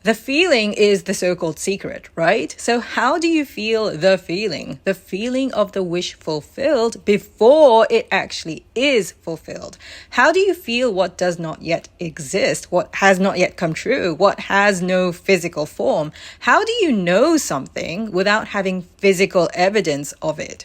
The feeling is the so-called secret, right? So how do you feel the feeling? The feeling of the wish fulfilled before it actually is fulfilled. How do you feel what does not yet exist? What has not yet come true? What has no physical form? How do you know something without having physical evidence of it?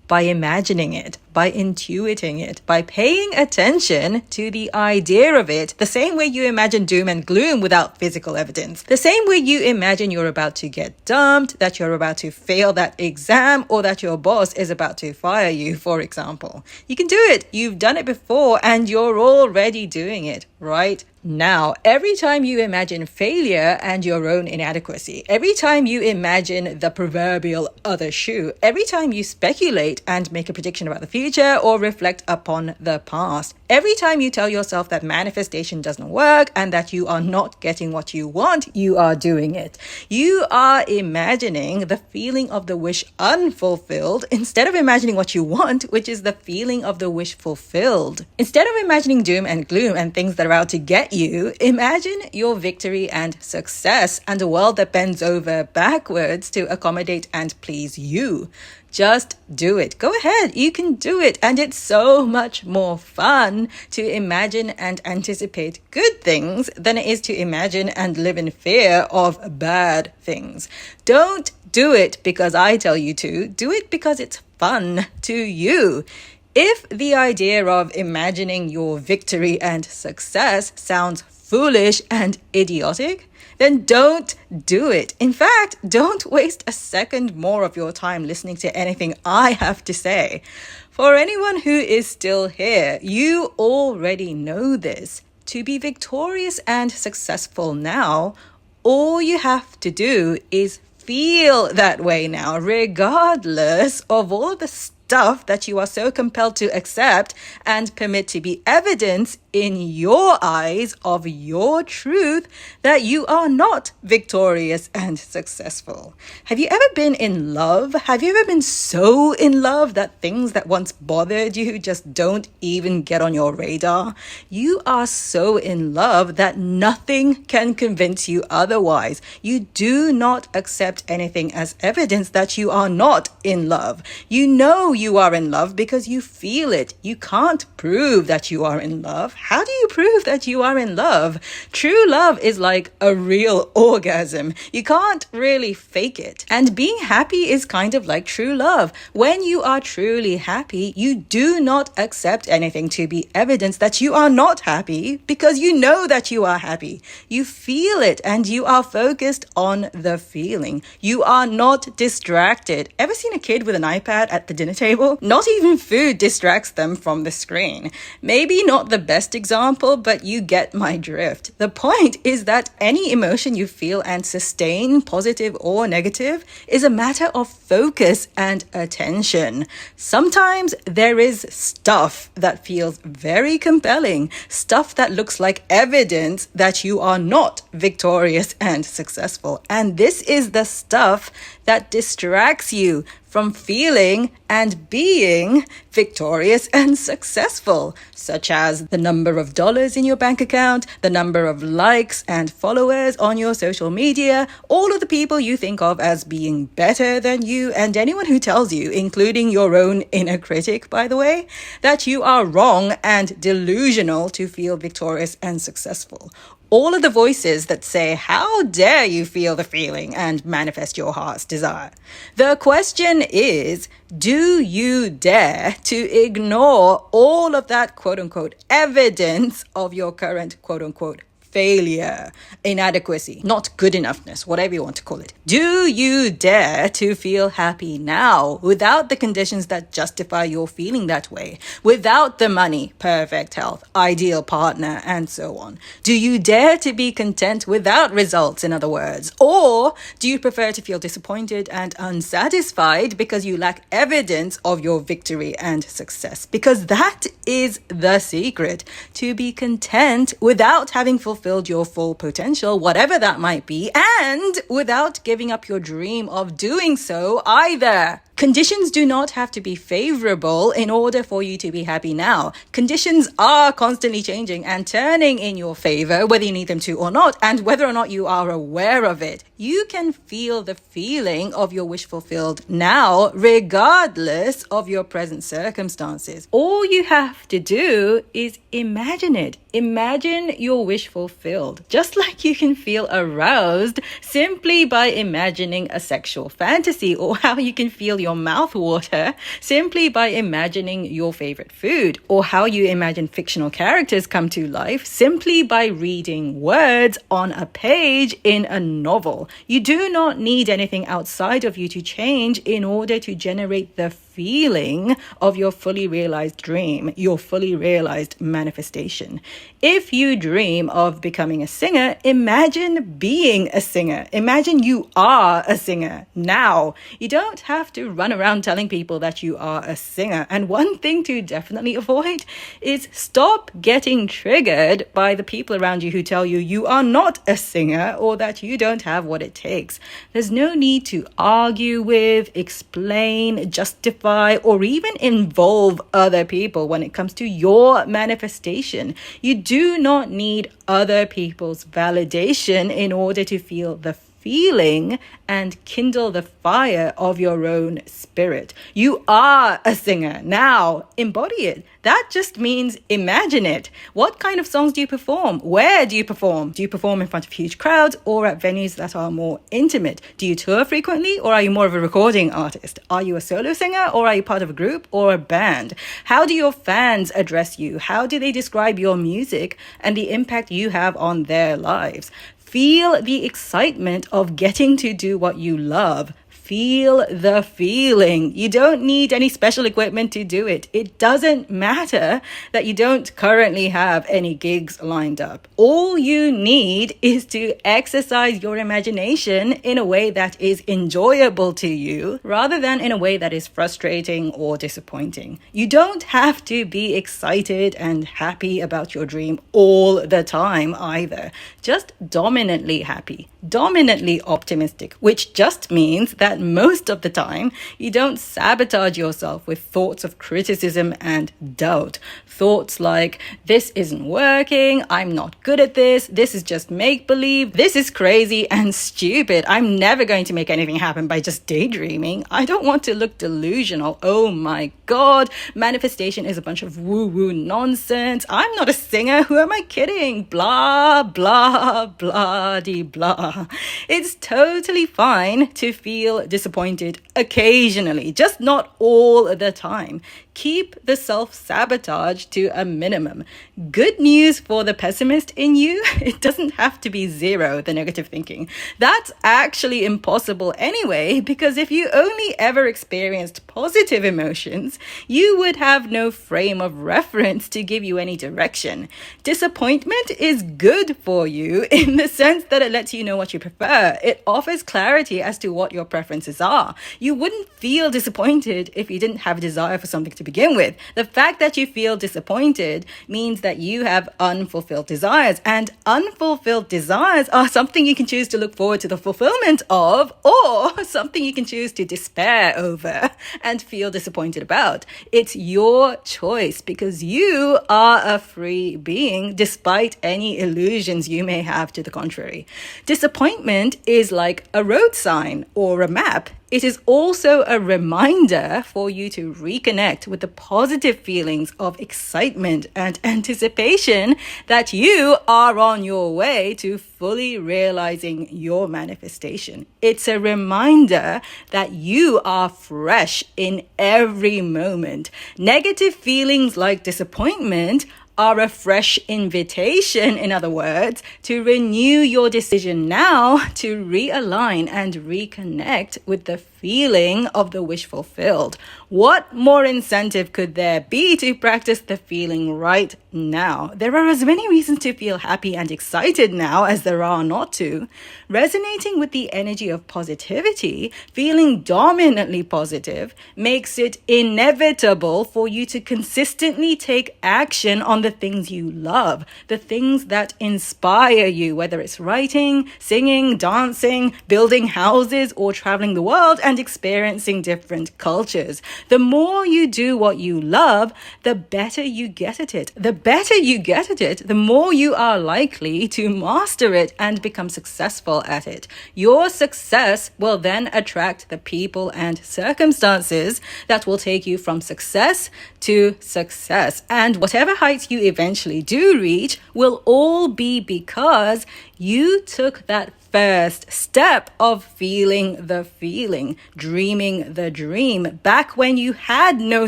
By imagining it, by intuiting it, by paying attention to the idea of it, the same way you imagine doom and gloom without physical evidence, the same way you imagine you're about to get dumped, that you're about to fail that exam, or that your boss is about to fire you, for example. You can do it. You've done it before and you're already doing it right now. Every time you imagine failure and your own inadequacy, every time you imagine the proverbial other shoe, every time you speculate and make a prediction about the future or reflect upon the past, every time you tell yourself that manifestation doesn't work and that you are not getting what you want, you are doing it. You are imagining the feeling of the wish unfulfilled instead of imagining what you want, which is the feeling of the wish fulfilled. Instead of imagining doom and gloom and things that are out to get you, imagine your victory and success and a world that bends over backwards to accommodate and please you. Just do it. Go ahead. You can do it. And it's so much more fun to imagine and anticipate good things than it is to imagine and live in fear of bad things. Don't do it because I tell you to. Do it because it's fun to you. If the idea of imagining your victory and success sounds foolish and idiotic, then don't do it. In fact, don't waste a second more of your time listening to anything I have to say. For anyone who is still here, you already know this. To be victorious and successful now, all you have to do is feel that way now, regardless of all of the stuff that you are so compelled to accept and permit to be evidence in your eyes of your truth that you are not victorious and successful. Have you ever been in love? Have you ever been so in love that things that once bothered you just don't even get on your radar? You are so in love that nothing can convince you otherwise. You do not accept anything as evidence that you are not in love. You know you are in love because you feel it. You can't prove that you are in love. How do you prove that you are in love? True love is like a real orgasm. You can't really fake it. And being happy is kind of like true love. When you are truly happy, you do not accept anything to be evidence that you are not happy because you know that you are happy. You feel it and you are focused on the feeling. You are not distracted. Ever seen a kid with an iPad at the dinner table? Not even food distracts them from the screen. Maybe not the best example, but you get my drift. The point is that any emotion you feel and sustain, positive or negative, is a matter of focus and attention. Sometimes there is stuff that feels very compelling, stuff that looks like evidence that you are not victorious and successful. And this is the stuff that distracts you from feeling and being victorious and successful, such as the number of dollars in your bank account, the number of likes and followers on your social media, all of the people you think of as being better than you, and anyone who tells you, including your own inner critic, by the way, that you are wrong and delusional to feel victorious and successful. All of the voices that say, how dare you feel the feeling and manifest your heart's desire? The question is, do you dare to ignore all of that quote-unquote evidence of your current quote-unquote failure, inadequacy, not good enoughness, whatever you want to call it? Do you dare to feel happy now without the conditions that justify your feeling that way, without the money, perfect health, ideal partner, and so on? Do you dare to be content without results, in other words? Or do you prefer to feel disappointed and unsatisfied because you lack evidence of your victory and success? Because that is the secret, to be content without having fulfilled your full potential, whatever that might be, and without giving up your dream of doing so either. Conditions do not have to be favorable in order for you to be happy now. Conditions are constantly changing and turning in your favor, whether you need them to or not, and whether or not you are aware of it. You can feel the feeling of your wish fulfilled now, regardless of your present circumstances. All you have to do is imagine it. Imagine your wish fulfilled, just like you can feel aroused simply by imagining a sexual fantasy, or how you can feel your mouth water simply by imagining your favorite food, or how you imagine fictional characters come to life simply by reading words on a page in a novel. You do not need anything outside of you to change in order to generate the feeling of your fully realized dream, your fully realized manifestation. If you dream of becoming a singer, imagine being a singer. Imagine you are a singer now. You don't have to run around telling people that you are a singer. And one thing to definitely avoid is stop getting triggered by the people around you who tell you you are not a singer or that you don't have what it takes. There's no need to argue with, explain, justify, or even involve other people when it comes to your manifestation. You do not need other people's validation in order to feel the feeling and kindle the fire of your own spirit. You are a singer. Now, embody it. That just means imagine it. What kind of songs do you perform? Where do you perform? Do you perform in front of huge crowds or at venues that are more intimate? Do you tour frequently or are you more of a recording artist? Are you a solo singer or are you part of a group or a band? How do your fans address you? How do they describe your music and the impact you have on their lives? Feel the excitement of getting to do what you love. Feel the feeling. You don't need any special equipment to do it. It doesn't matter that you don't currently have any gigs lined up. All you need is to exercise your imagination in a way that is enjoyable to you rather than in a way that is frustrating or disappointing. You don't have to be excited and happy about your dream all the time either. Just dominantly happy, dominantly optimistic, which just means that most of the time you don't sabotage yourself with thoughts of criticism and doubt. Thoughts like, this isn't working, I'm not good at this is just make-believe, this is crazy and stupid, I'm never going to make anything happen by just daydreaming, I don't want to look delusional, oh my god, manifestation is a bunch of woo-woo nonsense, I'm not a singer, who am I kidding, blah, blah, blah-de-blah. It's totally fine to feel disappointed occasionally, just not all the time. Keep the self-sabotage to a minimum. Good news for the pessimist in you, it doesn't have to be zero, the negative thinking. That's actually impossible anyway, because if you only ever experienced positive emotions, you would have no frame of reference to give you any direction. Disappointment is good for you in the sense that it lets you know what you prefer. It offers clarity as to what your preferences are. You wouldn't feel disappointed if you didn't have a desire for something to begin with. The fact that you feel disappointed means that you have unfulfilled desires, and unfulfilled desires are something you can choose to look forward to the fulfillment of, or something you can choose to despair over and feel disappointed about. It's your choice because you are a free being despite any illusions you may have to the contrary. Disappointment is like a road sign or a map. It is also a reminder for you to reconnect with the positive feelings of excitement and anticipation that you are on your way to fully realizing your manifestation. It's a reminder that you are fresh in every moment. Negative feelings like disappointment are a fresh invitation, in other words, to renew your decision now to realign and reconnect with the feeling of the wish fulfilled. What more incentive could there be to practice the feeling right now? There are as many reasons to feel happy and excited now as there are not to. Resonating with the energy of positivity, feeling dominantly positive, makes it inevitable for you to consistently take action on the things you love, the things that inspire you, whether it's writing, singing, dancing, building houses, or traveling the world. And and experiencing different cultures. The more you do what you love, the better you get at it. The better you get at it, the more you are likely to master it and become successful at it. Your success will then attract the people and circumstances that will take you from success to success. And whatever heights you eventually do reach will all be because you took that first step of feeling the feeling, dreaming the dream, back when you had no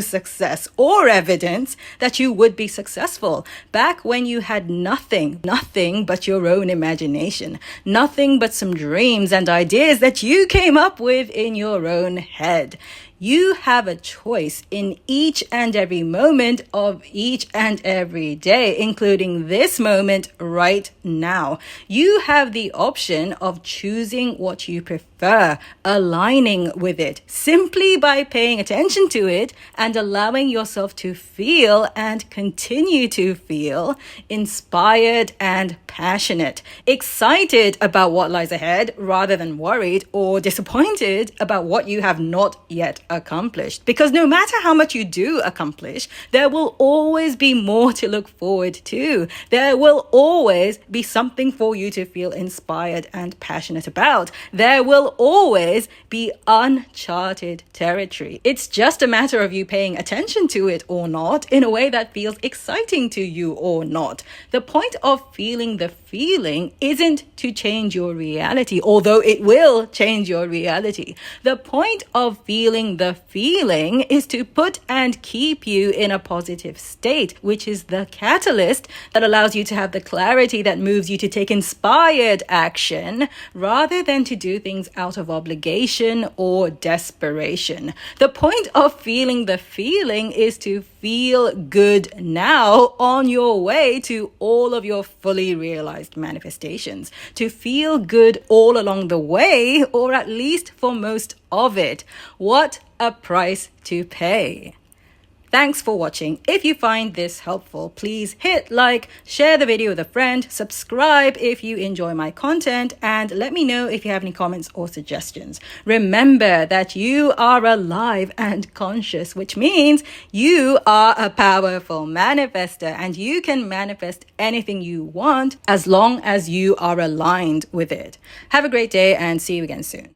success or evidence that you would be successful, back when you had nothing but your own imagination, nothing but some dreams and ideas that you came up with in your own head. You have a choice in each and every moment of each and every day, including this moment right now. You have the option of choosing what you prefer, aligning with it, simply by paying attention to it and allowing yourself to feel and continue to feel inspired and passionate, excited about what lies ahead rather than worried or disappointed about what you have not yet accomplished. Because no matter how much you do accomplish, there will always be more to look forward to. There will always be something for you to feel inspired and passionate about. There will always be uncharted territory. It's just a matter of you paying attention to it or not in a way that feels exciting to you or not. The point of feeling the feeling isn't to change your reality, although it will change your reality. The point of feeling the feeling is to put and keep you in a positive state, which is the catalyst that allows you to have the clarity that moves you to take inspired action rather than to do things out of obligation or desperation. The point of feeling the feeling is to feel good now on your way to all of your fully realized manifestations. To feel good all along the way, or at least for most of it. What a price to pay. Thanks for watching. If you find this helpful, please hit like, share the video with a friend, subscribe if you enjoy my content, and let me know if you have any comments or suggestions. Remember that you are alive and conscious, which means you are a powerful manifester and you can manifest anything you want as long as you are aligned with it. Have a great day and see you again soon.